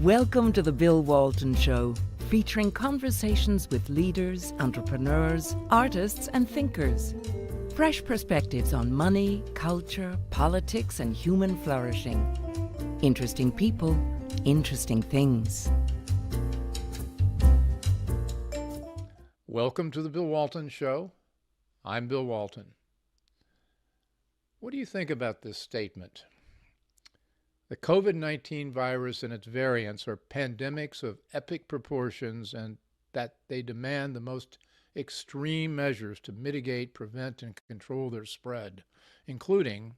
Welcome to the Bill Walton Show, featuring conversations with leaders, entrepreneurs, artists, and thinkers. Fresh perspectives on money, culture, politics, and human flourishing. Interesting people, interesting things. Welcome to the Bill Walton Show. I'm Bill Walton. What do you think about this statement? The COVID-19 virus and its variants are pandemics of epic proportions, and that they demand the most extreme measures to mitigate, prevent, and control their spread, including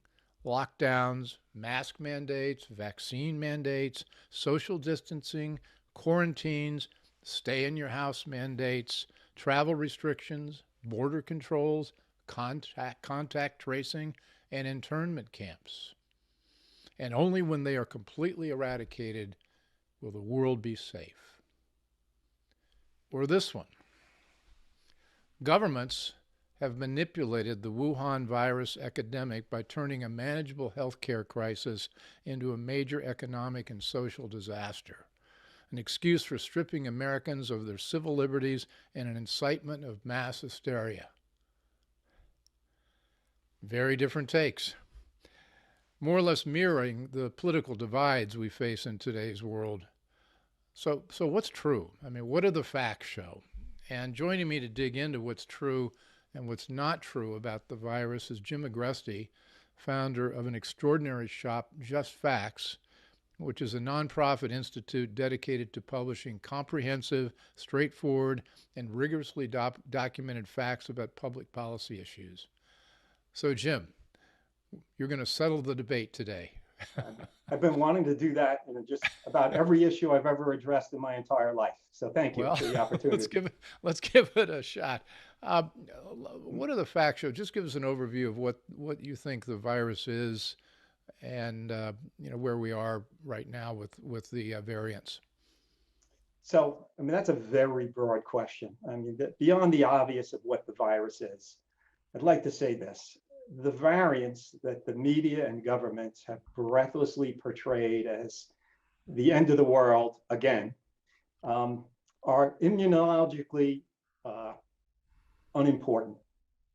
lockdowns, mask mandates, vaccine mandates, social distancing, quarantines, stay-in-your-house mandates, travel restrictions, border controls, contact tracing, and internment camps. And only when they are completely eradicated will the world be safe. Or this one. Governments have manipulated the Wuhan virus epidemic by turning a manageable healthcare crisis into a major economic and social disaster, an excuse for stripping Americans of their civil liberties and an incitement of mass hysteria. Very different takes. More or less mirroring the political divides we face in today's world. So what's true? I mean, what do the facts show? And joining me to dig into what's true and what's not true about the virus is Jim Agresti, founder of an extraordinary shop, Just Facts, which is a nonprofit institute dedicated to publishing comprehensive, straightforward, and rigorously documented facts about public policy issues. So Jim, you're going to settle the debate today. I've been wanting to do that in just about every issue I've ever addressed in my entire life. So thank you for the opportunity. Let's give it a shot. What are the facts show? Just give us an overview of what you think the virus is, and where we are right now with the variants. So, I mean, that's a very broad question. I mean, beyond the obvious of what the virus is, I'd like to say this. The variants that the media and governments have breathlessly portrayed as the end of the world, again, are immunologically unimportant.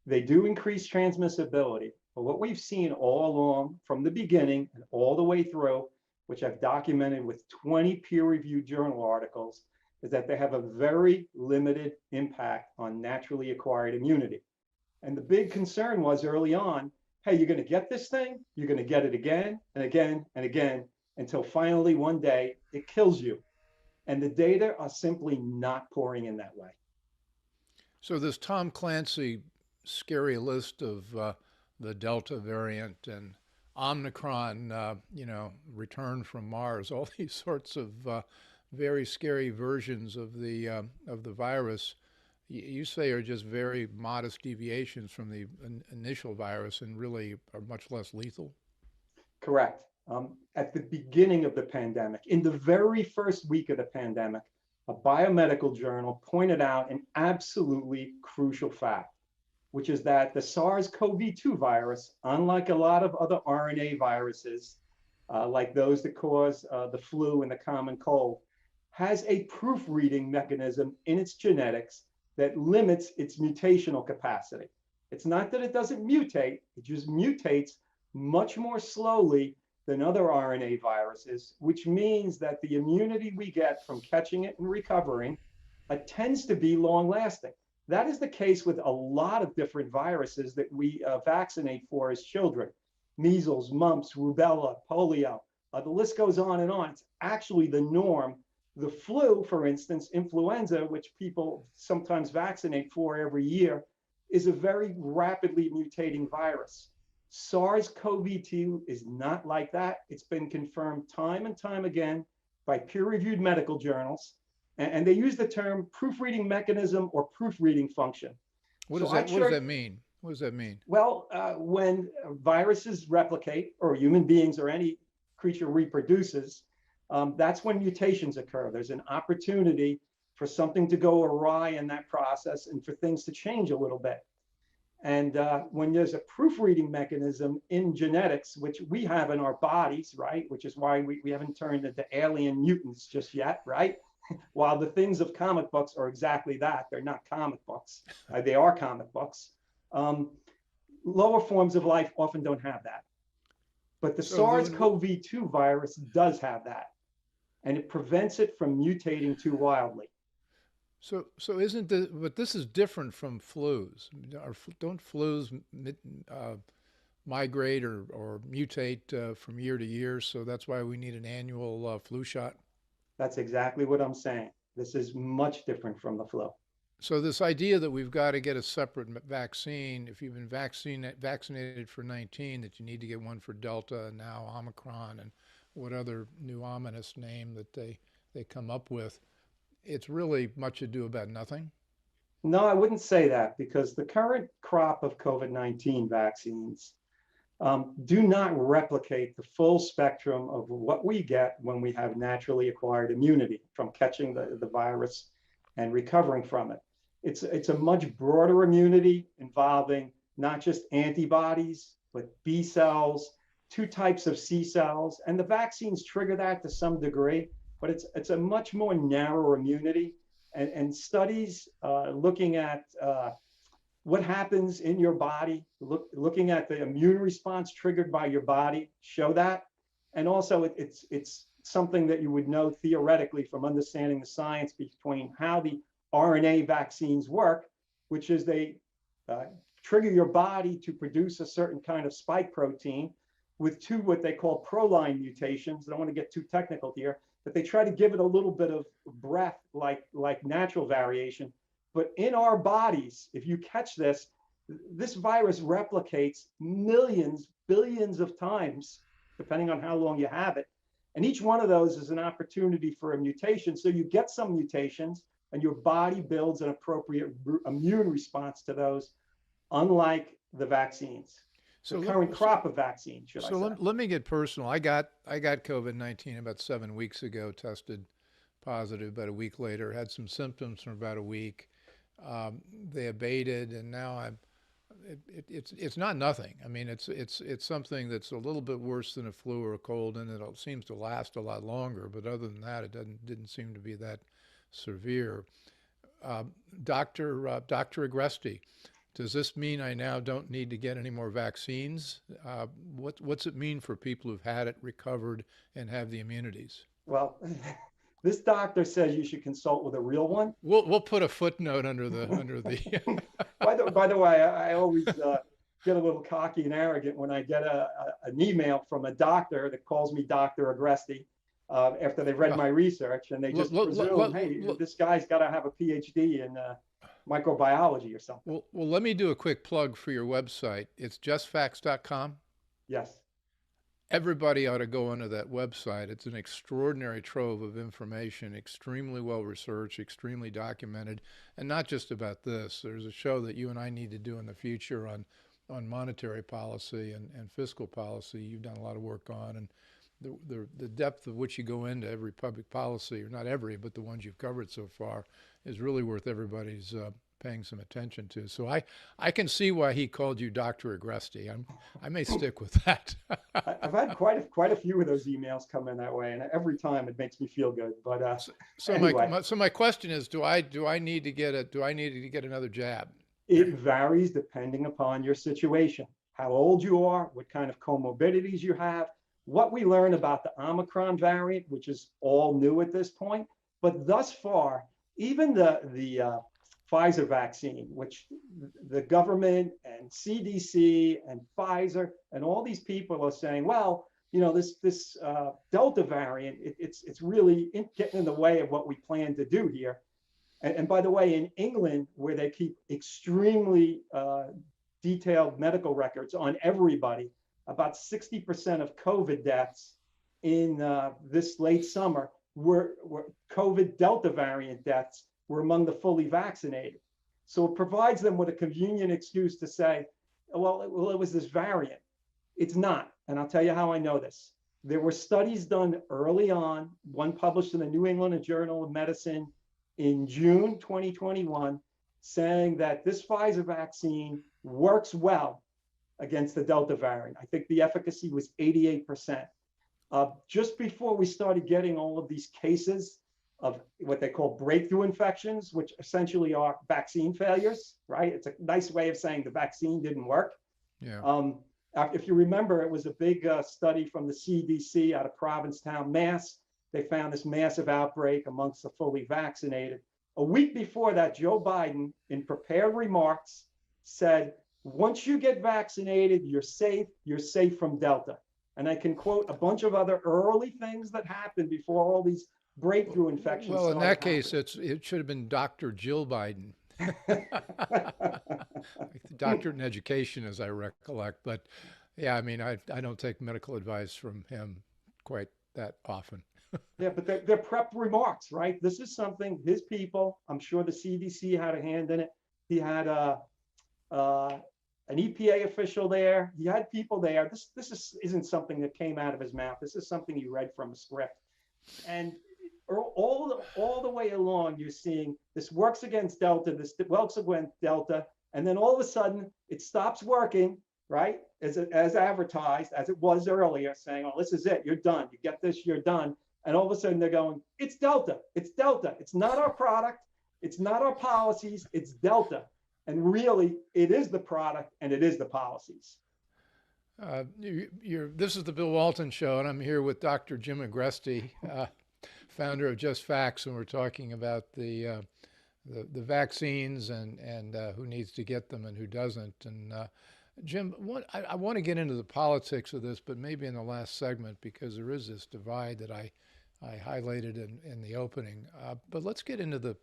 They do increase transmissibility, but what we've seen all along from the beginning and all the way through, which I've documented with 20 peer-reviewed journal articles, is that they have a very limited impact on naturally acquired immunity. And the big concern was early on, hey, you're going to get this thing, you're going to get it again and again and again, until finally one day it kills you. And the data are simply not pouring in that way. So this Tom Clancy scary list of the Delta variant and Omicron, return from Mars, all these sorts of very scary versions of the virus, you say are just very modest deviations from the initial virus and really are much less lethal? Correct. At the beginning of the pandemic, in the very first week of the pandemic, a biomedical journal pointed out an absolutely crucial fact, which is that the SARS-CoV-2 virus, unlike a lot of other RNA viruses, like those that cause the flu and the common cold, has a proofreading mechanism in its genetics that limits its mutational capacity. It's not that it doesn't mutate, it just mutates much more slowly than other RNA viruses, which means that the immunity we get from catching it and recovering tends to be long lasting. That is the case with a lot of different viruses that we vaccinate for as children. Measles, mumps, rubella, polio, the list goes on and on. It's actually the norm. The flu, for instance, influenza, which people sometimes vaccinate for every year, is a very rapidly mutating virus. SARS-CoV-2 is not like that. It's been confirmed time and time again by peer-reviewed medical journals, and they use the term proofreading mechanism or proofreading function. What does that mean? What does that mean? Well, when viruses replicate, or human beings or any creature reproduces, that's when mutations occur. There's an opportunity for something to go awry in that process and for things to change a little bit. And when there's a proofreading mechanism in genetics, which we have in our bodies, right, which is why we haven't turned into alien mutants just yet, right? While the things of comic books are exactly that, they're not comic books. They are comic books. Lower forms of life often don't have that. But the SARS-CoV-2 virus does have that, and it prevents it from mutating too wildly. So isn't the, but this is different from flus. Don't flus migrate or mutate from year to year? So that's why we need an annual flu shot. That's exactly what I'm saying. This is much different from the flu. So this idea that we've got to get a separate vaccine, if you've been vaccinated for 19, that you need to get one for Delta and now Omicron and what other new ominous name that they come up with, it's really much ado about nothing? No, I wouldn't say that, because the current crop of COVID-19 vaccines do not replicate the full spectrum of what we get when we have naturally acquired immunity from catching the virus and recovering from it. It's a much broader immunity involving not just antibodies, but B cells, two types of C cells, and the vaccines trigger that to some degree, but it's a much more narrow immunity. And studies looking at what happens in your body, looking at the immune response triggered by your body, show that. And also it's something that you would know theoretically from understanding the science between how the RNA vaccines work, which is they trigger your body to produce a certain kind of spike protein with two what they call proline mutations. I don't want to get too technical here, but they try to give it a little bit of breath like natural variation. But in our bodies, if you catch this virus replicates millions, billions of times, depending on how long you have it. And each one of those is an opportunity for a mutation. So you get some mutations and your body builds an appropriate immune response to those, unlike the vaccines. So the current crop of vaccines, should I say. So let me get personal. I got COVID-19 about 7 weeks ago, tested positive about a week later, had some symptoms for about a week. They abated, and now it's not nothing. I mean, it's something that's a little bit worse than a flu or a cold, and it seems to last a lot longer. But other than that, it didn't seem to be that severe. Dr. Agresti, does this mean I now don't need to get any more vaccines? What's it mean for people who've had it, recovered, and have the immunities? Well, this doctor says you should consult with a real one. We'll put a footnote under the. By the way, I always get a little cocky and arrogant when I get an email from a doctor that calls me Dr. Agresti after they've read my research, and they just presume, hey, this guy's got to have a PhD in microbiology or something. Well, let me do a quick plug for your website. It's justfacts.com. Yes. Everybody ought to go onto that website. It's an extraordinary trove of information, extremely well researched, extremely documented, and not just about this. There's a show that you and I need to do in the future on monetary policy and fiscal policy. You've done a lot of work on, and the depth of which you go into every public policy, or not every, but the ones you've covered so far, is really worth everybody's paying some attention to. So I can see why he called you Dr. Agresti. I may stick with that. I've had quite a few of those emails come in that way, and every time it makes me feel good. But anyway. So my question is, do I need to get another jab? It varies depending upon your situation, how old you are, what kind of comorbidities you have, what we learn about the Omicron variant, which is all new at this point. But thus far, even the Pfizer vaccine, which the government and CDC and Pfizer and all these people are saying, well, you know, this Delta variant, it's really getting in the way of what we plan to do here. And by the way, in England, where they keep extremely detailed medical records on everybody, about 60% of COVID deaths in this late summer were COVID Delta variant deaths were among the fully vaccinated. So it provides them with a convenient excuse to say, well, it was this variant. It's not. And I'll tell you how I know this. There were studies done early on, one published in the New England Journal of Medicine in June 2021, saying that this Pfizer vaccine works well against the Delta variant. I think the efficacy was 88%. Just before we started getting all of these cases of what they call breakthrough infections, which essentially are vaccine failures, right? It's a nice way of saying the vaccine didn't work. Yeah. If you remember, it was a big study from the CDC out of Provincetown, Mass. They found this massive outbreak amongst the fully vaccinated. A week before that, Joe Biden, in prepared remarks, said, once you get vaccinated, you're safe from Delta. And I can quote a bunch of other early things that happened before all these breakthrough infections. Well, in that case, it should have been Dr. Jill Biden. Doctorate in education, as I recollect. But yeah, I mean, I don't take medical advice from him quite that often. Yeah, but they're prep remarks, right? This is something his people, I'm sure the CDC had a hand in it. He had an EPA official there. He had people there. This isn't something that came out of his mouth. This is something he read from a script. And all the way along, you're seeing this works against Delta, this works against Delta, and then all of a sudden it stops working, right? As advertised, as it was earlier, saying, oh, this is it, you're done. You get this, you're done. And all of a sudden they're going, it's Delta, it's Delta. It's not our product, it's not our policies, it's Delta. And really, it is the product and it is the policies. This is the Bill Walton Show, and I'm here with Dr. Jim Agresti, founder of Just Facts, and we're talking about the vaccines and who needs to get them and who doesn't. And Jim, I want to get into the politics of this, but maybe in the last segment, because there is this divide that I highlighted in the opening. But let's get into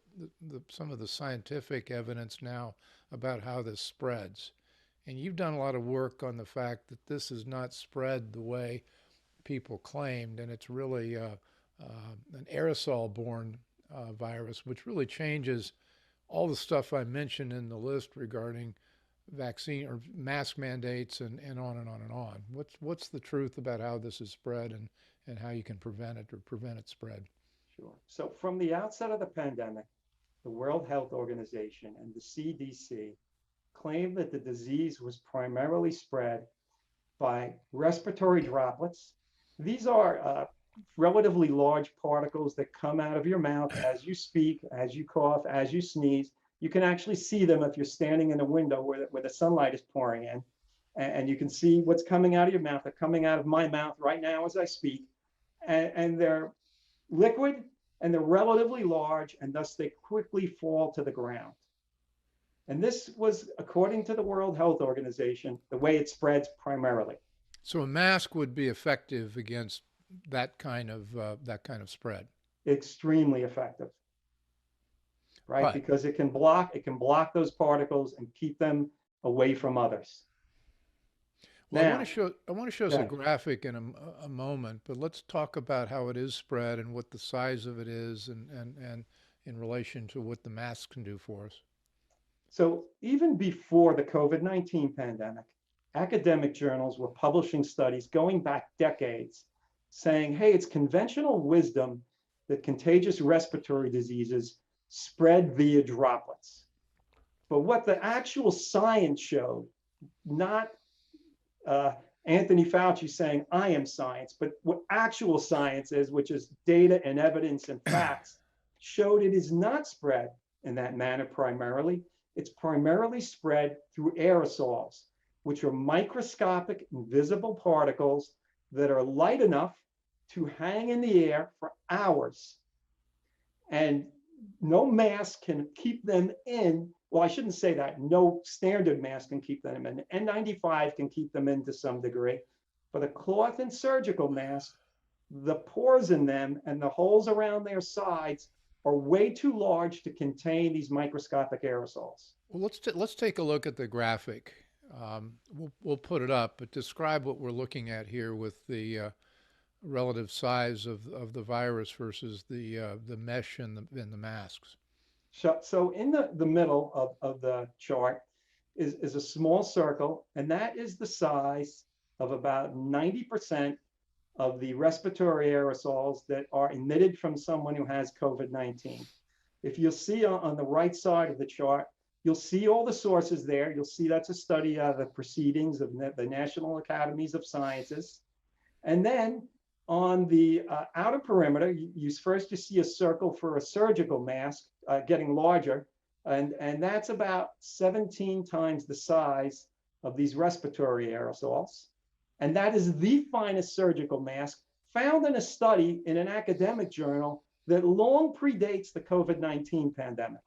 some of the scientific evidence now about how this spreads. And you've done a lot of work on the fact that this is not spread the way people claimed, and it's really an aerosol-borne virus, which really changes all the stuff I mentioned in the list regarding vaccine or mask mandates and on and on and on. What's the truth about how this is spread and how you can prevent it or prevent its spread? Sure. So from the outset of the pandemic, the World Health Organization and the CDC claimed that the disease was primarily spread by respiratory droplets. These are relatively large particles that come out of your mouth as you speak, as you cough, as you sneeze. You can actually see them if you're standing in a window where the sunlight is pouring in, and you can see what's coming out of your mouth. They're coming out of my mouth right now as I speak, and they're liquid and they're relatively large, and thus they quickly fall to the ground. And this was, according to the World Health Organization, the way it spreads primarily. So a mask would be effective against that kind of spread. Extremely effective, right? But, because it can block those particles and keep them away from others. Well, now, I want to show us a graphic in a moment, but let's talk about how it is spread and what the size of it is, and in relation to what the masks can do for us. So even before the COVID-19 pandemic, academic journals were publishing studies going back decades saying, hey, it's conventional wisdom that contagious respiratory diseases spread via droplets. But what the actual science showed, not Anthony Fauci saying, I am science, but what actual science is, which is data and evidence and facts, showed it is not spread in that manner primarily. It's primarily spread through aerosols, which are microscopic, invisible particles that are light enough to hang in the air for hours. And no mask can keep them in. Well, I shouldn't say that. No standard mask can keep them in. N95 can keep them in to some degree. But a cloth and surgical mask, the pores in them and the holes around their sides are way too large to contain these microscopic aerosols. Well, let's take a look at the graphic. We'll put it up, but describe what we're looking at here with the relative size of the virus versus the mesh and the masks. So in the middle of the chart is a small circle, and that is the size of about 90% of the respiratory aerosols that are emitted from someone who has COVID-19. If you'll see on the right side of the chart, You'll see all the sources there. You'll see that's a study of the proceedings of the National Academies of Sciences. And then on the outer perimeter, you see a circle for a surgical mask getting larger. And that's about 17 times the size of these respiratory aerosols. And that is the finest surgical mask found in a study in an academic journal that long predates the COVID-19 pandemic.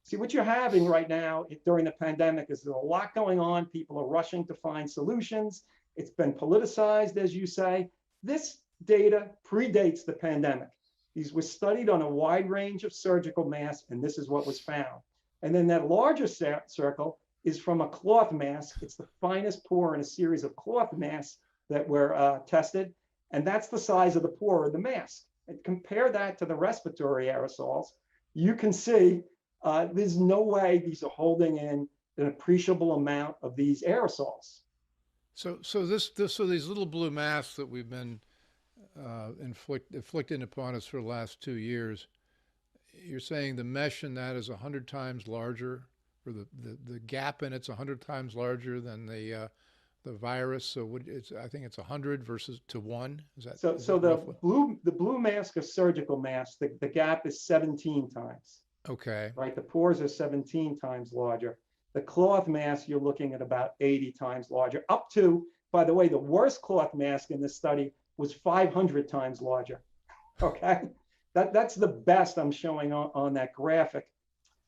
See, what you're having right now during the pandemic is there's a lot going on. People are rushing to find solutions. It's been politicized, as you say. This data predates the pandemic. These were studied on a wide range of surgical masks, and this is what was found. And then that larger circle is from a cloth mask. It's the finest pore in a series of cloth masks that were tested. And that's the size of the pore of the mask. And compare that to the respiratory aerosols. You can see there's no way these are holding in an appreciable amount of these aerosols. So these little blue masks that we've been inflicting upon us for the last 2 years, you're saying the mesh in that is 100 times larger, or the gap in it's 100 times larger than the virus. So I think it's 100 versus to 1. Is that so the blue mask of surgical masks, the gap is 17 times. Okay. Right, the pores are 17 times larger. The cloth mask, you're looking at about 80 times larger, up to, by the way, the worst cloth mask in this study was 500 times larger. Okay, that's the best I'm showing on that graphic.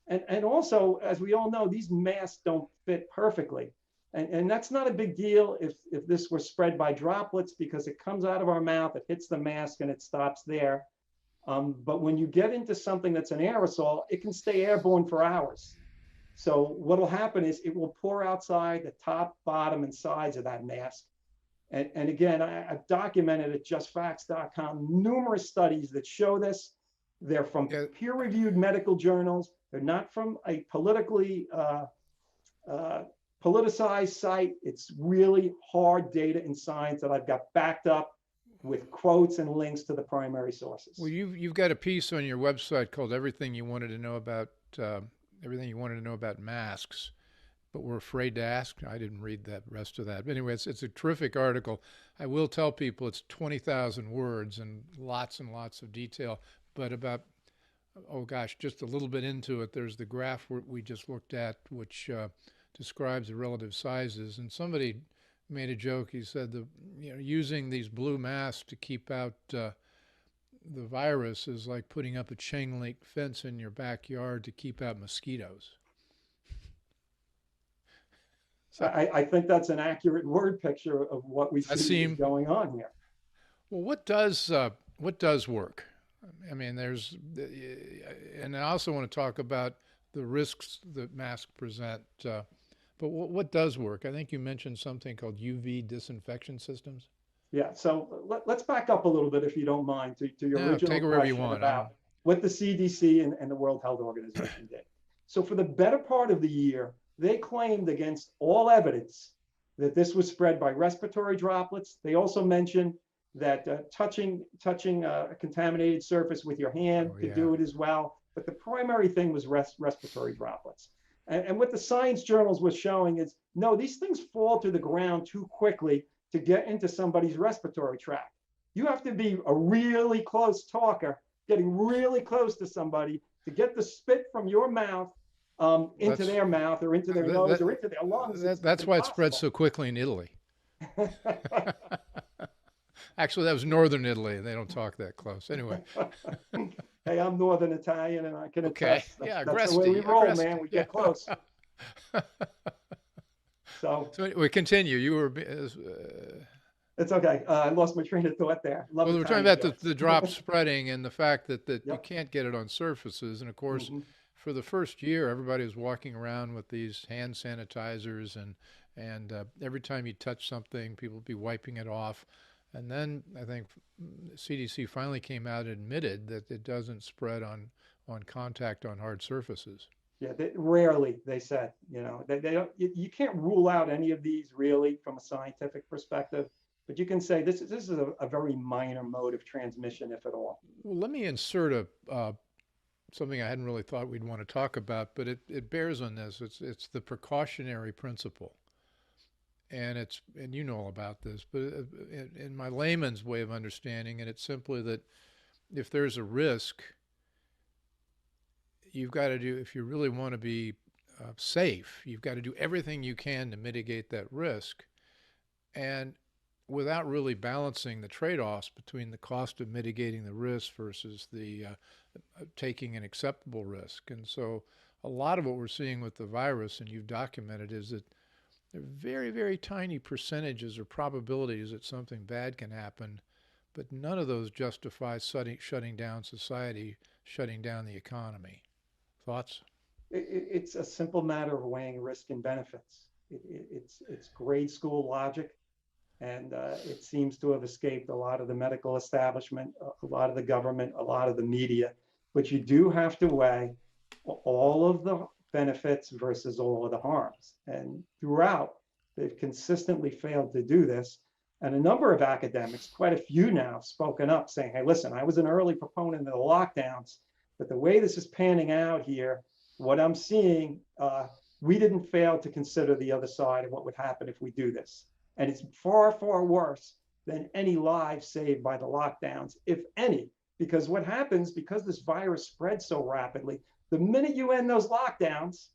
And also, as we all know, these masks don't fit perfectly. And that's not a big deal if this were spread by droplets, because it comes out of our mouth, it hits the mask, and it stops there. But when you get into something that's an aerosol, it can stay airborne for hours. So what will happen is it will pour outside the top, bottom, and sides of that mask. And again, I've documented at justfacts.com numerous studies that show this. They're from peer-reviewed medical journals. They're not from a politically politicized site. It's really hard data and science that I've got backed up with quotes and links to the primary sources. Well, you've got a piece on your website called "Everything You Wanted to Know About Masks, but We're Afraid to Ask." I didn't read that rest of that. But anyway, it's a terrific article. I will tell people it's 20,000 words and lots of detail. But about, oh gosh, just a little bit into it, there's the graph we just looked at, which describes the relative sizes. And somebody made a joke. He said using these blue masks to keep out the virus is like putting up a chain link fence in your backyard to keep out mosquitoes. So I think that's an accurate word picture of what we see going on here. Well, what does work? I mean, and I also want to talk about the risks that masks present. But what does work? I think you mentioned something called UV Disinfection Systems. Yeah, so let's back up a little bit, if you don't mind, to your original question about what the CDC and the World Health Organization did. So for the better part of the year, they claimed against all evidence that this was spread by respiratory droplets. They also mentioned that touching a contaminated surface with your hand could do it as well. But the primary thing was respiratory droplets. And what the science journals were showing is, no, these things fall to the ground too quickly to get into somebody's respiratory tract. You have to be a really close talker, getting really close to somebody to get the spit from your mouth into their mouth or into their nose or into their lungs. That's why it spreads so quickly in Italy. Actually, that was northern Italy, and they don't talk that close. Anyway. Hey, I'm Northern Italian, and I can attest. Yeah, that's the way we roll, man. We get close. So we continue. You were. It's okay. I lost my train of thought there. Well, we're talking about the drop spreading and the fact that you can't get it on surfaces. And of course, for the first year, everybody was walking around with these hand sanitizers, and every time you touch something, people would be wiping it off. And then I think CDC finally came out and admitted that it doesn't spread on contact on hard surfaces. Yeah, rarely, they said. You can't rule out any of these really from a scientific perspective, but you can say this is a very minor mode of transmission, if at all. Well, let me insert a something I hadn't really thought we'd want to talk about, but it bears on this. It's the precautionary principle. And you know all about this, but in my layman's way of understanding it, it's simply that if there's a risk, you've got to do, if you really want to be safe, you've got to do everything you can to mitigate that risk. And without really balancing the trade-offs between the cost of mitigating the risk versus the taking an acceptable risk. And so a lot of what we're seeing with the virus, and you've documented, is that there are very, very tiny percentages or probabilities that something bad can happen, but none of those justify shutting down society, shutting down the economy. Thoughts? It's a simple matter of weighing risk and benefits. It's grade school logic, and it seems to have escaped a lot of the medical establishment, a lot of the government, a lot of the media. But you do have to weigh all of the benefits versus all of the harms. And throughout, they've consistently failed to do this. And a number of academics, quite a few now, have spoken up saying, hey, listen, I was an early proponent of the lockdowns, but the way this is panning out here, what I'm seeing, we didn't fail to consider the other side of what would happen if we do this. And it's far, far worse than any lives saved by the lockdowns, if any, because what happens, because this virus spreads so rapidly, the minute you end those lockdowns,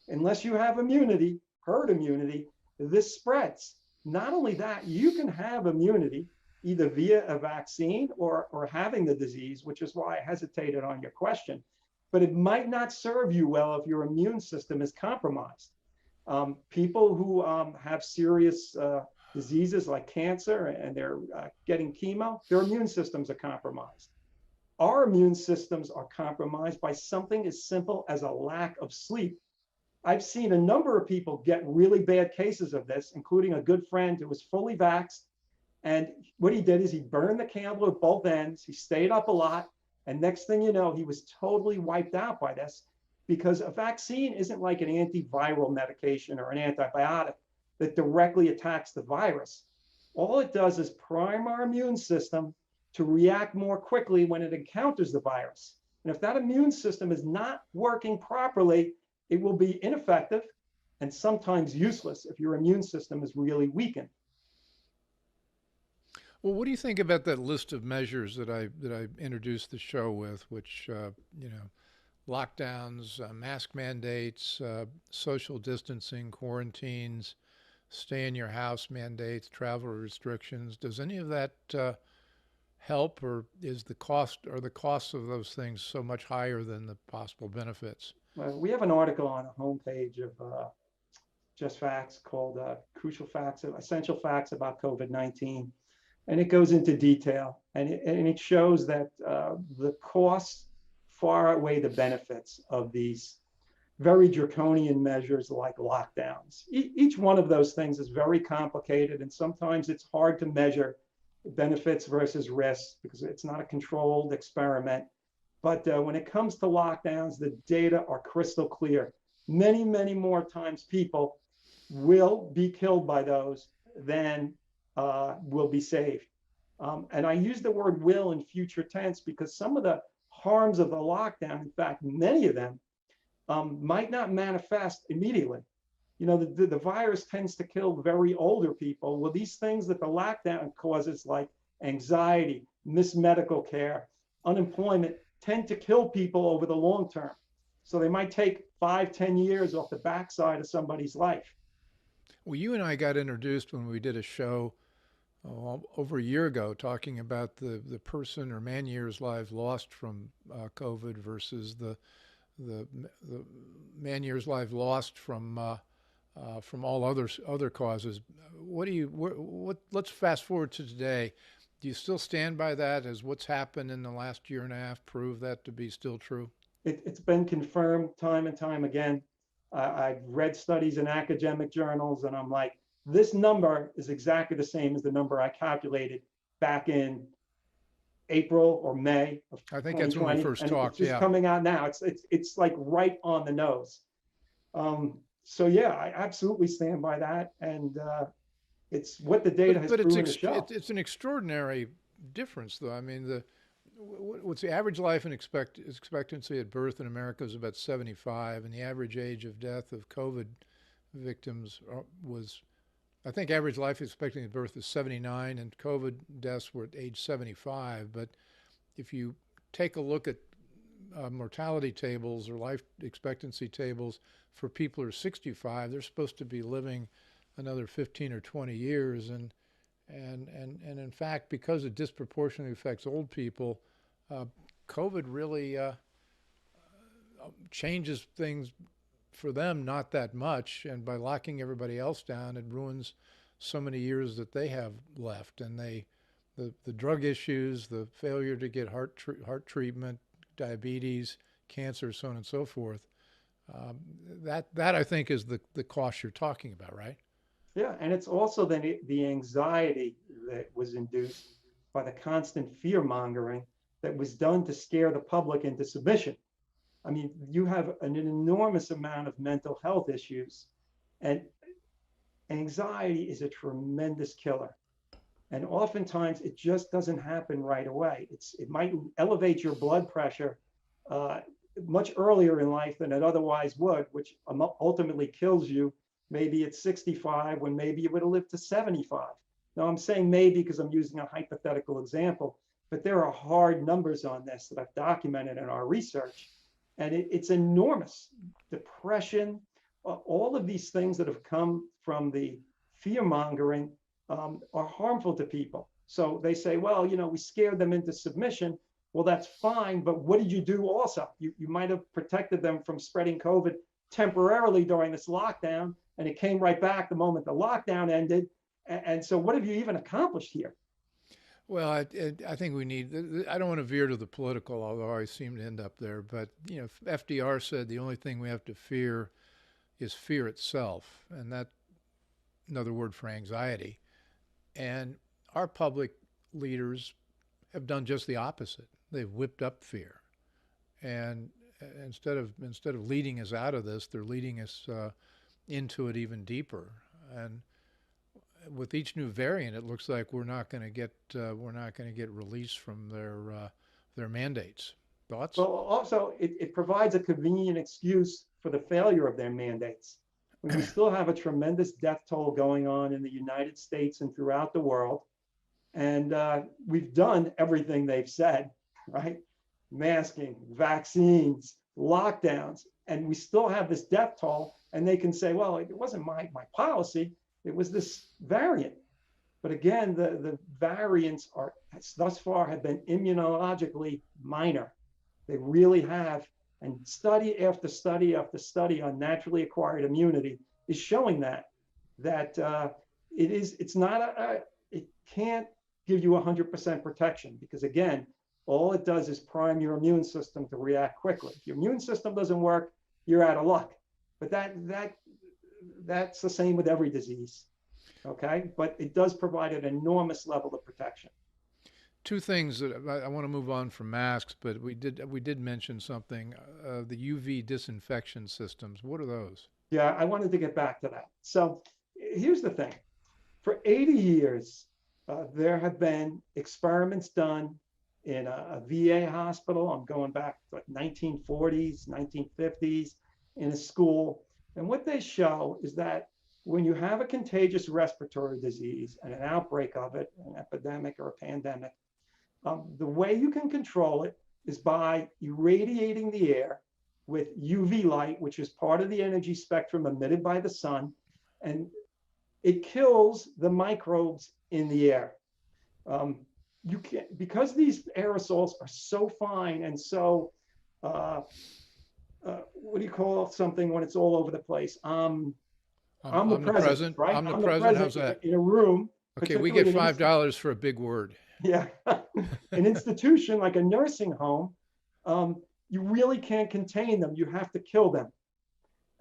unless you have immunity, herd immunity, this spreads. Not only that, you can have immunity either via a vaccine or having the disease, which is why I hesitated on your question, but it might not serve you well if your immune system is compromised. People who have serious diseases like cancer and they're getting chemo, their immune systems are compromised. Our immune systems are compromised by something as simple as a lack of sleep. I've seen a number of people get really bad cases of this, including a good friend who was fully vaxxed. And what he did is he burned the candle at both ends. He stayed up a lot. And next thing you know, he was totally wiped out by this, because a vaccine isn't like an antiviral medication or an antibiotic that directly attacks the virus. All it does is prime our immune system to react more quickly when it encounters the virus. And if that immune system is not working properly, it will be ineffective and sometimes useless if your immune system is really weakened. Well, what do you think about that list of measures that I introduced the show with, which lockdowns, mask mandates, social distancing, quarantines, stay in your house mandates, travel restrictions? Does any of that help, or is the costs of those things so much higher than the possible benefits? We have an article on the homepage of Just Facts called Crucial Facts, Essential Facts about COVID-19. And it goes into detail, and it shows that the costs far outweigh the benefits of these very draconian measures like lockdowns. Each one of those things is very complicated, and sometimes it's hard to measure benefits versus risks because it's not a controlled experiment. But when it comes to lockdowns, the data are crystal clear. Many, many more times people will be killed by those than will be saved. And I use the word will in future tense because some of the harms of the lockdown, in fact, many of them might not manifest immediately. You know, the virus tends to kill very older people. Well, these things that the lockdown causes, like anxiety, missed medical care, unemployment, tend to kill people over the long term. So they might take 5-10 years off the backside of somebody's life. Well, you and I got introduced when we did a show over a year ago talking about the person or man years lives lost from COVID versus the man years life lost from all other causes. Let's fast forward to today. Do you still stand by that? Has what's happened in the last year and a half proved that to be still true? It's been confirmed time and time again. I've read studies in academic journals, and I'm like, this number is exactly the same as the number I calculated back in April or May of 2020. I think that's when we first talked. It's just coming out now. It's like right on the nose. So yeah, I absolutely stand by that, and it's what the data has proven to show. It's an extraordinary difference, though. I mean, what's the average life and expectancy at birth in America is about 75, and the average age of death of COVID victims was, I think, average life expectancy at birth is 79, and COVID deaths were at age 75. But if you take a look at mortality tables or life expectancy tables for people who are 65, they're supposed to be living another 15 or 20 years, and in fact, because it disproportionately affects old people, COVID really changes things for them not that much, and by locking everybody else down, it ruins so many years that they have left. And the drug issues, the failure to get heart treatment, diabetes, cancer, so on and so forth. That I think is the cost you're talking about, right? Yeah, and it's also the anxiety that was induced by the constant fear mongering that was done to scare the public into submission. I mean, you have an enormous amount of mental health issues, and anxiety is a tremendous killer. And oftentimes it just doesn't happen right away. It might elevate your blood pressure much earlier in life than it otherwise would, which ultimately kills you maybe at 65 when maybe you would have lived to 75. Now I'm saying maybe because I'm using a hypothetical example, but there are hard numbers on this that I've documented in our research, and it's enormous. Depression, all of these things that have come from the fear mongering are harmful to people. So they say, well, we scared them into submission. Well, that's fine, but what did you do also? You might have protected them from spreading COVID temporarily during this lockdown, and it came right back the moment the lockdown ended. And so what have you even accomplished here? Well, I think we need, I don't want to veer to the political, although I seem to end up there, but FDR said the only thing we have to fear is fear itself, and that's another word for anxiety. And our public leaders have done just the opposite. They've whipped up fear, and instead of leading us out of this, they're leading us into it even deeper. And with each new variant, it looks like we're not going to get released from their mandates. Thoughts? Well, also it provides a convenient excuse for the failure of their mandates. We still have a tremendous death toll going on in the United States and throughout the world. And we've done everything they've said, right? Masking, vaccines, lockdowns, and we still have this death toll. And they can say, well, it wasn't my policy, it was this variant. But again, the variants thus far have been immunologically minor. They really have. And study after study after study on naturally acquired immunity is showing that it can't give you 100% protection, because again, all it does is prime your immune system to react quickly. If your immune system doesn't work, you're out of luck. But that's the same with every disease, okay? But it does provide an enormous level of protection. Two things that I want to move on from masks, but we did mention something, the UV disinfection systems. What are those? Yeah, I wanted to get back to that. So here's the thing. For 80 years, there have been experiments done in a VA hospital. I'm going back to like 1940s, 1950s, in a school. And what they show is that when you have a contagious respiratory disease and an outbreak of it, an epidemic or a pandemic, the way you can control it is by irradiating the air with UV light, which is part of the energy spectrum emitted by the sun, and it kills the microbes in the air. You can't, because these aerosols are so fine and so, what do you call something when it's all over the place? Omnipresent, right? Omnipresent, how's that? In a room. Okay, we get $5 for a big word. Yeah, an institution like a nursing home, you really can't contain them. You have to kill them.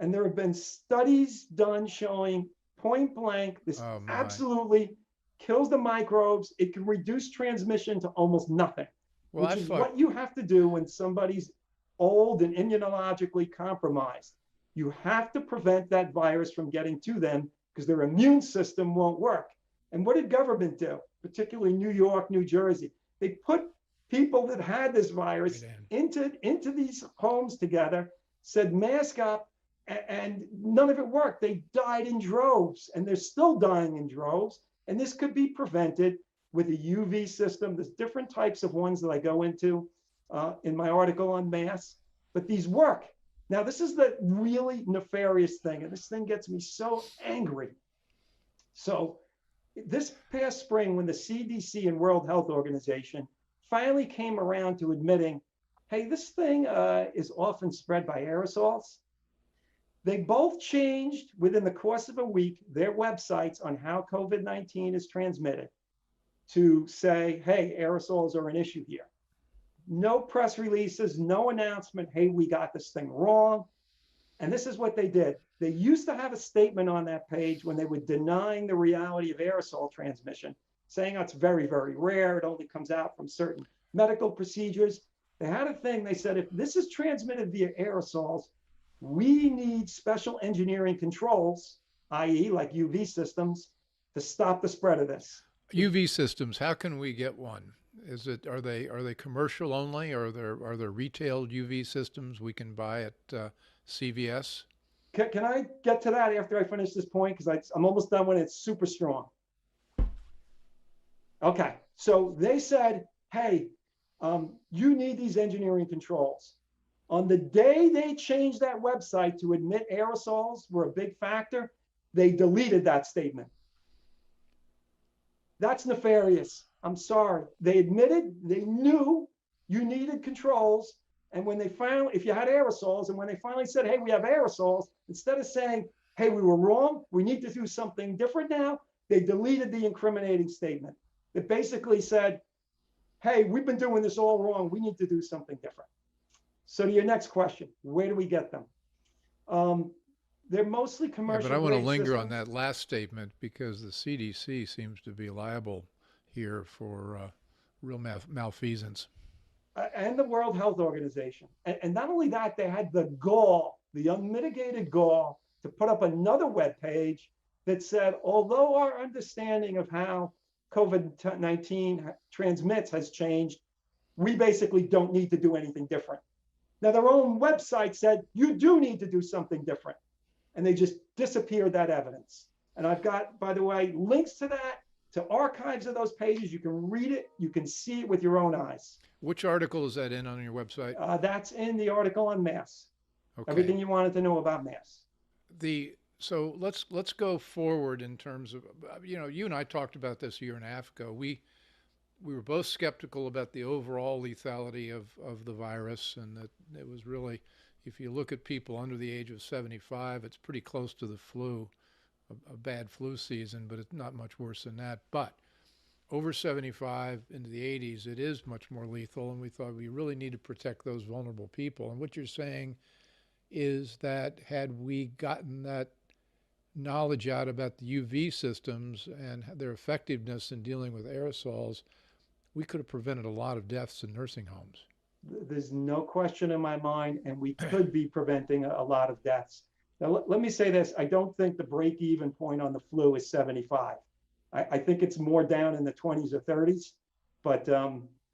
And there have been studies done showing point blank, this absolutely kills the microbes. It can reduce transmission to almost nothing, which is what you have to do when somebody's old and immunologically compromised. You have to prevent that virus from getting to them because their immune system won't work. And what did government do? Particularly New York, New Jersey? They put people that had this virus into these homes together, said mask up, and none of it worked. They died in droves, and they're still dying in droves. And this could be prevented with a UV system. There's different types of ones that I go into in my article on masks, but these work. Now, this is the really nefarious thing, and this thing gets me so angry. So this past spring, when the CDC and World Health Organization finally came around to admitting, hey, this thing is often spread by aerosols, they both changed within the course of a week their websites on how COVID-19 is transmitted to say, hey, aerosols are an issue here. No press releases, no announcement, hey, we got this thing wrong. And this is what they did. They used to have a statement on that page when they were denying the reality of aerosol transmission, saying it's very, very rare. It only comes out from certain medical procedures. They had a thing. They said, if this is transmitted via aerosols, we need special engineering controls, i.e. like UV systems, to stop the spread of this. UV systems, how can we get one? Are they commercial only, or are there retail UV systems we can buy at CVS? Can I get to that after I finish this point? Because I'm almost done when it's super strong. Okay, so they said, hey, you need these engineering controls. On the day they changed that website to admit aerosols were a big factor, they deleted that statement. That's nefarious. I'm sorry. They admitted, they knew you needed controls. And when they finally, if you had aerosols, and when they finally said, hey, we have aerosols, instead of saying, hey, we were wrong, we need to do something different now, they deleted the incriminating statement. It basically said, hey, we've been doing this all wrong. We need to do something different. So to your next question, where do we get them? They're mostly commercial. Yeah, but I want to linger on that last statement, because the CDC seems to be liable here for real malfeasance. And the World Health Organization. And not only that, they had the gall, the unmitigated gall, to put up another web page that said, although our understanding of how COVID-19 transmits has changed, we basically don't need to do anything different. Now, their own website said, you do need to do something different. And they just disappeared that evidence. And I've got, by the way, links to that, to archives of those pages. You can read it. You can see it with your own eyes. Which article is that in on your website? That's in the article on masks. Okay. Everything you wanted to know about masks. So let's go forward in terms of, you and I talked about this a year and a half ago. We were both skeptical about the overall lethality of the virus, and that it was really, if you look at people under the age of 75, it's pretty close to the flu, a bad flu season, but it's not much worse than that. But over 75 into the 80s, it is much more lethal, and we thought we really need to protect those vulnerable people. And what you're saying is that had we gotten that knowledge out about the UV systems and their effectiveness in dealing with aerosols, we could have prevented a lot of deaths in nursing homes. There's no question in my mind, and we could be preventing a lot of deaths. Now, let me say this. I don't think the break-even point on the flu is 75. I think it's more down in the 20s or 30s, but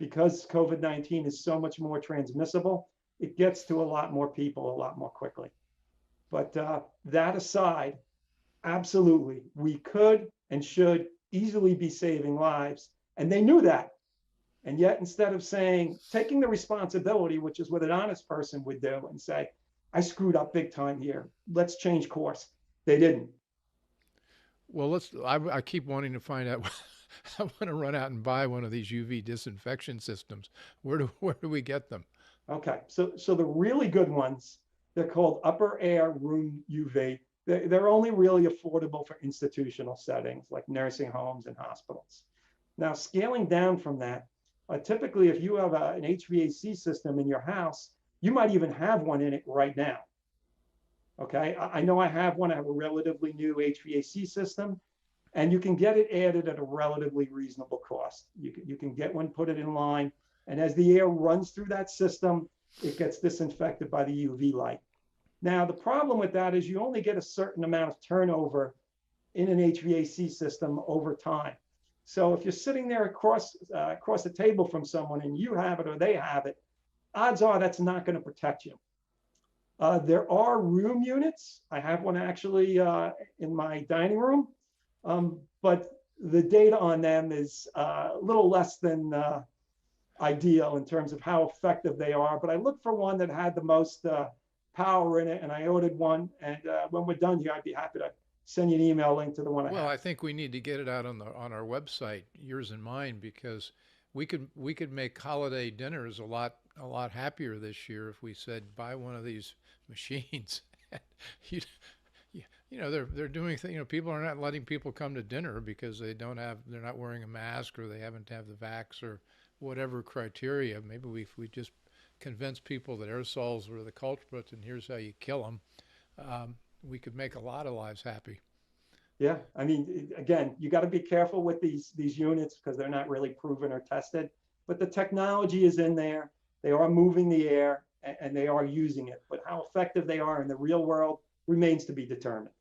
because COVID-19 is so much more transmissible, it gets to a lot more people a lot more quickly. But that aside, absolutely, we could and should easily be saving lives, and they knew that. And yet, instead of taking the responsibility, which is what an honest person would do, and say, I screwed up big time here, let's change course, they didn't. Well, I keep wanting to find out. I want to run out and buy one of these UV disinfection systems. Where do we get them? Okay, so the really good ones, they're called upper air room UV. They're only really affordable for institutional settings like nursing homes and hospitals. Now, scaling down from that, typically if you have an HVAC system in your house, you might even have one in it right now. Okay, I know I have one. I have a relatively new HVAC system, and you can get it added at a relatively reasonable cost. You can get one, put it in line, and as the air runs through that system, it gets disinfected by the UV light. Now, the problem with that is you only get a certain amount of turnover in an HVAC system over time. So if you're sitting there across the table from someone and you have it or they have it, odds are that's not going to protect you. There are room units. I have one actually in my dining room, but the data on them is a little less than ideal in terms of how effective they are. But I looked for one that had the most power in it, and I ordered one. And when we're done here, I'd be happy to send you an email link to the one I Well, have. I think we need to get it out on our website, yours and mine, because we could make holiday dinners a lot happier this year if we said buy one of these machines. you, they're doing things. People are not letting people come to dinner because they're not wearing a mask, or they haven't have the vax or whatever criteria. Maybe if we just convince people that aerosols were the culprit and here's how you kill them, we could make a lot of lives happy. Yeah, I mean, again, you got to be careful with these units because they're not really proven or tested. But the technology is in there. They are moving the air and they are using it. But how effective they are in the real world remains to be determined.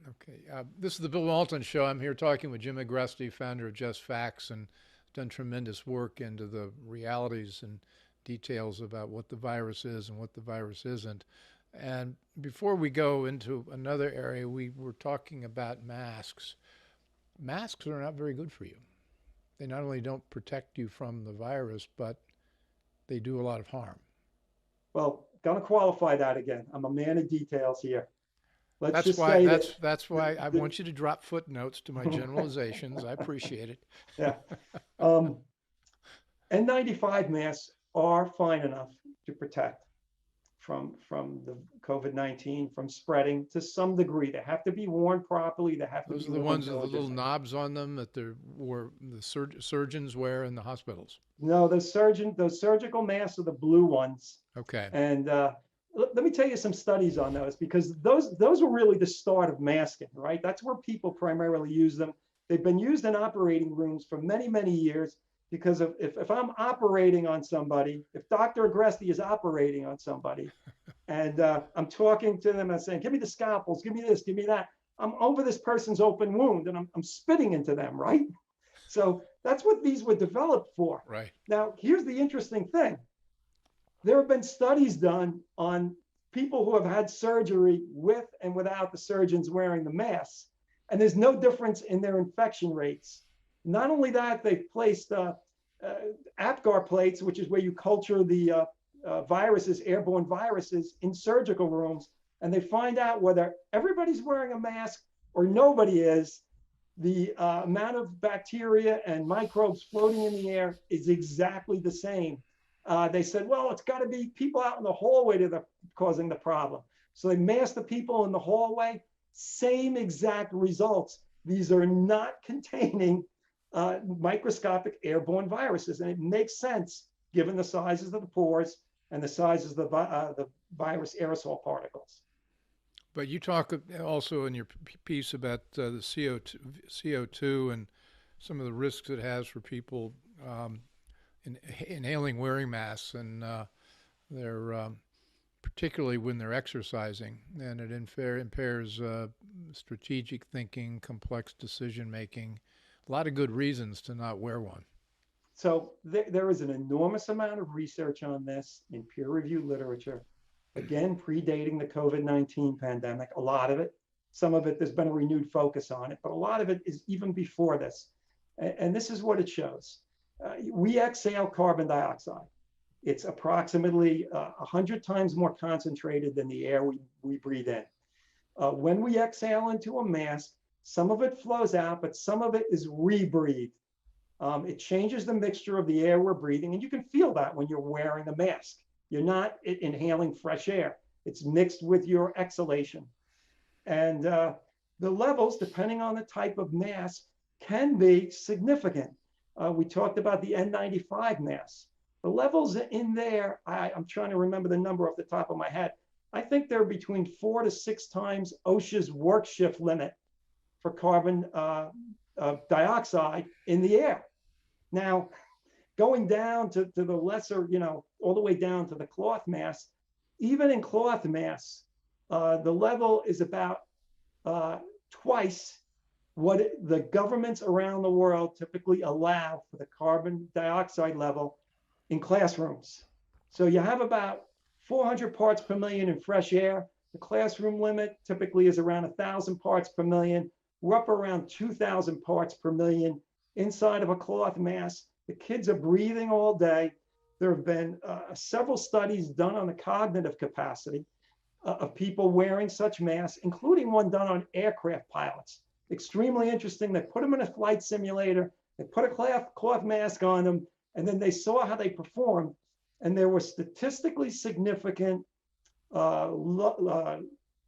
Okay, this is the Bill Walton Show. I'm here talking with Jim Agresti, founder of Just Facts, and done tremendous work into the realities and details about what the virus is and what the virus isn't. And before we go into another area, we were talking about masks. Masks are not very good for you. They not only don't protect you from the virus, but they do a lot of harm. Well, going to qualify that again. I'm a man of details here. Let's That's just why say that's why I the want you to drop footnotes to my generalizations. I appreciate it. yeah. Um, N95 masks are fine enough to protect from the COVID-19 from spreading to some degree. They have to be worn properly. They have to Those be are the worn ones with the little diligently. knobs on them that the surgeons wear in the hospitals. No, those surgical masks are the blue ones. Okay. And let me tell you some studies on those because those were really the start of masking, right? That's where people primarily use them. They've been used in operating rooms for many, many years because if I'm operating on somebody, if Dr. Agresti is operating on somebody, and I'm talking to them and saying, give me the scalpels, give me this, give me that. I'm over this person's open wound and I'm spitting into them, right? So that's what these were developed for. Right. Now, here's the interesting thing. There have been studies done on people who have had surgery with and without the surgeons wearing the masks, and there's no difference in their infection rates. Not only that, they've placed APGAR plates, which is where you culture the viruses, airborne viruses, in surgical rooms, and they find out whether everybody's wearing a mask or nobody is, the amount of bacteria and microbes floating in the air is exactly the same. They said, well, it's got to be people out in the hallway that are causing the problem. So they masked the people in the hallway, same exact results. These are not containing microscopic airborne viruses. And it makes sense given the sizes of the pores and the sizes of the virus aerosol particles. But you talk also in your piece about the CO2 and some of the risks it has for people inhaling wearing masks, and they're particularly when they're exercising, and it impairs strategic thinking, complex decision making. A lot of good reasons to not wear one. So there is an enormous amount of research on this in peer-reviewed literature. Again, predating the COVID-19 pandemic, a lot of it. Some of it, there's been a renewed focus on it, but a lot of it is even before this. And this is what it shows. We exhale carbon dioxide. It's approximately 100 times more concentrated than the air we breathe in. When we exhale into a mask, some of it flows out, but some of it is rebreathed. It changes the mixture of the air we're breathing, and you can feel that when you're wearing the mask. You're not inhaling fresh air. It's mixed with your exhalation. And the levels, depending on the type of mask, can be significant. We talked about the N95 mask. The levels in there, I'm trying to remember the number off the top of my head. I think they're between 4 to 6 times OSHA's work shift limit for carbon dioxide in the air. Now, going down to the lesser, all the way down to the cloth mask, even in cloth masks, the level is about twice what the governments around the world typically allow for the carbon dioxide level in classrooms. So you have about 400 parts per million in fresh air. The classroom limit typically is around 1,000 parts per million. We're up around 2,000 parts per million inside of a cloth mask. The kids are breathing all day. There have been several studies done on the cognitive capacity of people wearing such masks, including one done on aircraft pilots. Extremely interesting. They put them in a flight simulator, they put a cloth mask on them, and then they saw how they performed. And there were statistically significant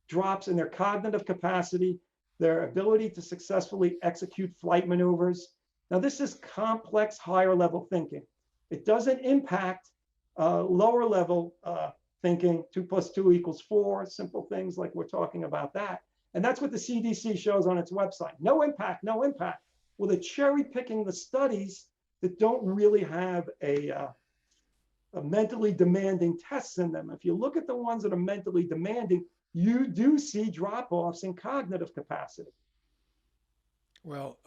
drops in their cognitive capacity, their ability to successfully execute flight maneuvers. Now, this is complex, higher level thinking. It doesn't impact lower level thinking, 2 + 2 = 4, simple things like we're talking about that. And that's what the CDC shows on its website. No impact, no impact. Well, they're cherry picking the studies that don't really have a mentally demanding tests in them. If you look at the ones that are mentally demanding, you do see drop-offs in cognitive capacity. Well,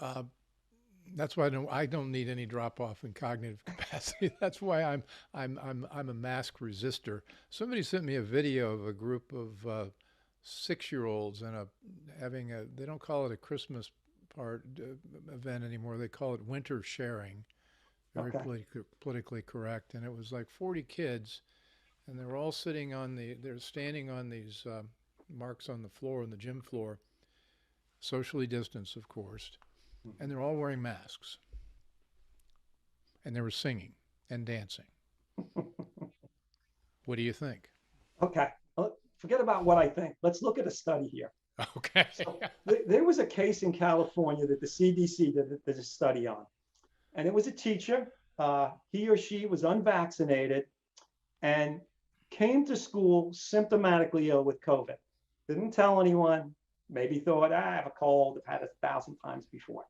that's why I don't need any drop off in cognitive capacity. That's why I'm a mask resistor. Somebody sent me a video of a group of 6-year-olds and having a, they don't call it a Christmas event anymore. They call it winter sharing. Very politically correct. And it was like 40 kids, and they were all sitting on they're standing on these marks on the floor, on the gym floor, socially distanced, of course. And they're all wearing masks. And they were singing and dancing. What do you think? Okay, forget about what I think. Let's look at a study here. Okay. So there was a case in California that the CDC did a study on. And it was a teacher. He or she was unvaccinated and came to school symptomatically ill with COVID. Didn't tell anyone. Maybe thought, I have a cold, I've had it 1,000 times before.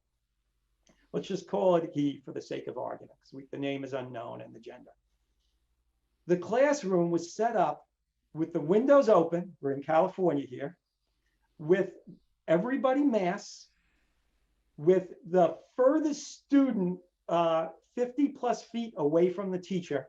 Let's just call it he for the sake of argument, because the name is unknown and the gender. The classroom was set up with the windows open, we're in California here, with everybody masked, with the furthest student 50+ feet away from the teacher,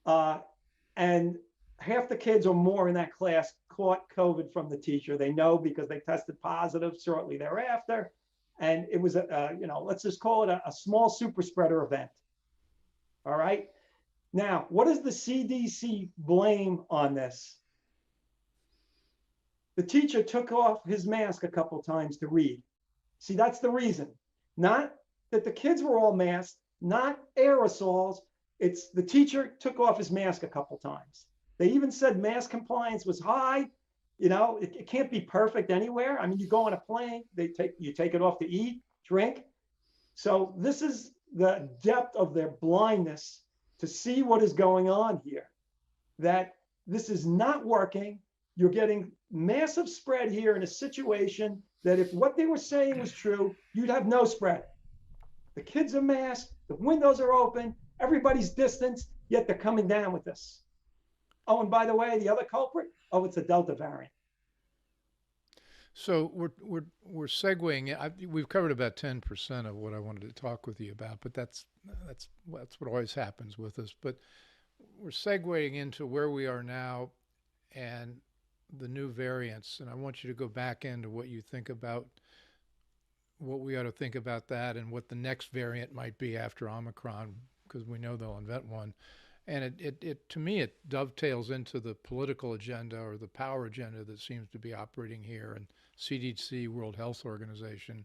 and half the kids or more in that class caught COVID from the teacher. They know because they tested positive shortly thereafter. And it was, let's just call it a small super spreader event. All right. Now, what does the CDC blame on this? The teacher took off his mask a couple times to read. See, that's the reason. Not that the kids were all masked, not aerosols. It's the teacher took off his mask a couple times. They even said mask compliance was high. It can't be perfect anywhere. I mean, you go on a plane, you take it off to eat, drink. So this is the depth of their blindness to see what is going on here, that this is not working. You're getting massive spread here in a situation that if what they were saying was true, you'd have no spread. The kids are masked, the windows are open, everybody's distanced, yet they're coming down with this. Oh, and by the way, the other culprit, it's a Delta variant. So we're segueing. We've covered about 10% of what I wanted to talk with you about, but that's what always happens with us. But we're segueing into where we are now and the new variants. And I want you to go back into what you think about what we ought to think about that and what the next variant might be after Omicron, because we know they'll invent one. And it to me, it dovetails into the political agenda or the power agenda that seems to be operating here, and CDC, World Health Organization.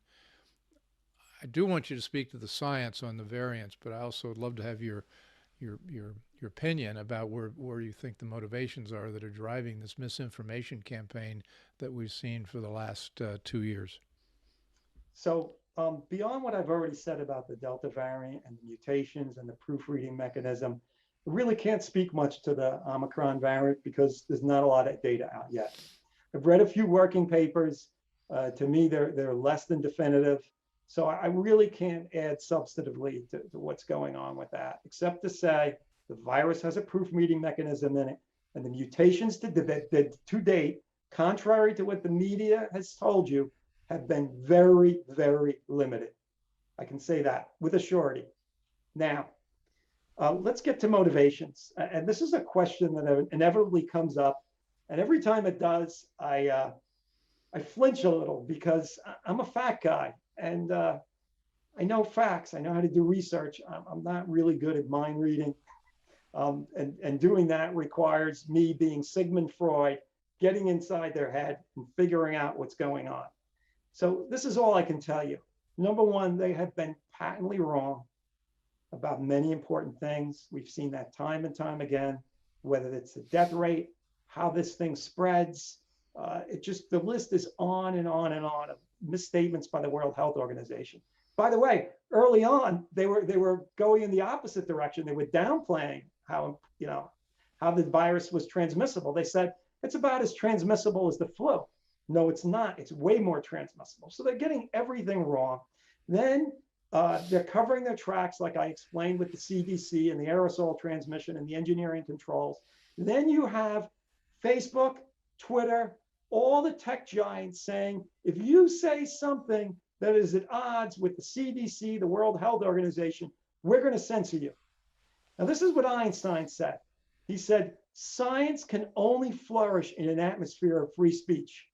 I do want you to speak to the science on the variants, but I also would love to have your opinion about where you think the motivations are that are driving this misinformation campaign that we've seen for the last 2 years. So beyond what I've already said about the Delta variant and the mutations and the proofreading mechanism, I really can't speak much to the Omicron variant because there's not a lot of data out yet. I've read a few working papers. To me, they're less than definitive. So I really can't add substantively to what's going on with that, except to say the virus has a proofreading mechanism in it, and the mutations to date, contrary to what the media has told you, have been very, very limited. I can say that with a surety. Now, let's get to motivations. And this is a question that inevitably comes up. And every time it does, I flinch a little because I'm a fact guy. And I know facts. I know how to do research. I'm not really good at mind reading. And doing that requires me being Sigmund Freud, getting inside their head and figuring out what's going on. So this is all I can tell you. Number one, they have been patently wrong about many important things. We've seen that time and time again, whether it's the death rate, how this thing spreads. The list is on and on and on of misstatements by the World Health Organization. By the way, early on, they were going in the opposite direction. They were downplaying how the virus was transmissible. They said it's about as transmissible as the flu. No, it's not. It's way more transmissible. So they're getting everything wrong. Then they're covering their tracks, like I explained with the CDC and the aerosol transmission and the engineering controls. Then you have Facebook, Twitter, all the tech giants saying, if you say something that is at odds with the CDC, the World Health Organization, we're going to censor you. Now, this is what Einstein said. He said, science can only flourish in an atmosphere of free speech.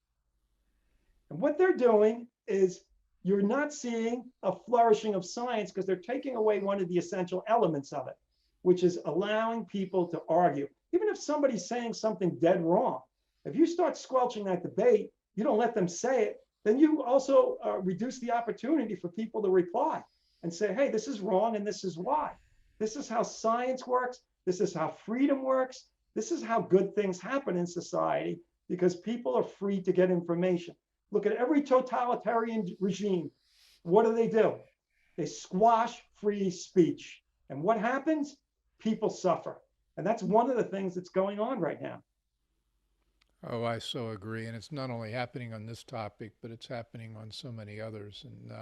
And what they're doing is you're not seeing a flourishing of science because they're taking away one of the essential elements of it, which is allowing people to argue. Even if somebody's saying something dead wrong, if you start squelching that debate, you don't let them say it, then you also reduce the opportunity for people to reply and say, hey, this is wrong and this is why. This is how science works. This is how freedom works. This is how good things happen in society because people are free to get information. Look at every totalitarian regime. What do? They squash free speech. And what happens? People suffer. And that's one of the things that's going on right now. Oh, I so agree. And it's not only happening on this topic, but it's happening on so many others. And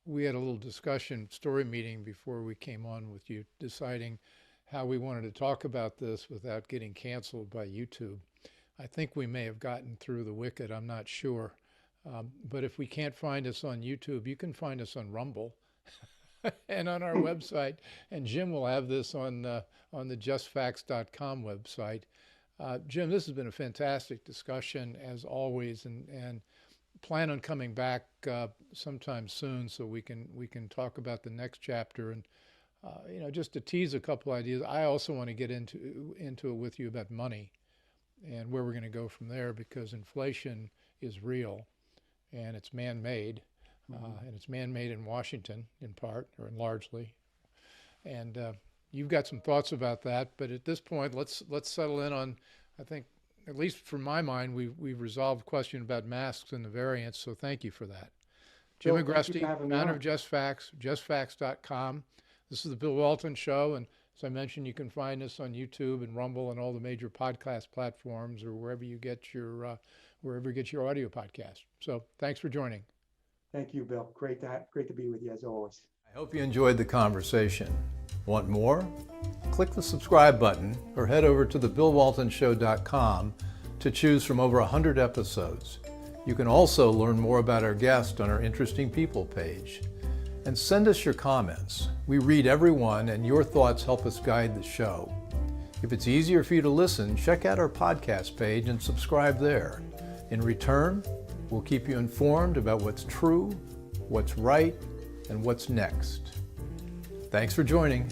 we had a little discussion, story meeting before we came on with you, deciding how we wanted to talk about this without getting canceled by YouTube. I think we may have gotten through the wicket. I'm not sure. But if we can't find us on YouTube, you can find us on Rumble and on our website. And Jim will have this on the justfacts.com website. Jim, this has been a fantastic discussion as always, and plan on coming back sometime soon so we can talk about the next chapter. And just to tease a couple ideas, I also want to get into it with you about money and where we're going to go from there, because inflation is real. And it's man-made, and it's man-made in Washington in part, or largely. And you've got some thoughts about that, but at this point, let's settle in on, I think, at least from my mind, we've resolved the question about masks and the variants, so thank you for that. Jim Agresti, founder of Just Facts, justfacts.com. This is the Bill Walton Show, and as I mentioned, you can find us on YouTube and Rumble and all the major podcast platforms, or wherever you get your audio podcast. So thanks for joining. Thank you, Bill. Great to be with you as always. I hope you enjoyed the conversation. Want more? Click the subscribe button or head over to thebillwaltonshow.com to choose from over 100 episodes. You can also learn more about our guest on our Interesting People page. And send us your comments. We read every one, and your thoughts help us guide the show. If it's easier for you to listen, check out our podcast page and subscribe there. In return, we'll keep you informed about what's true, what's right, and what's next. Thanks for joining.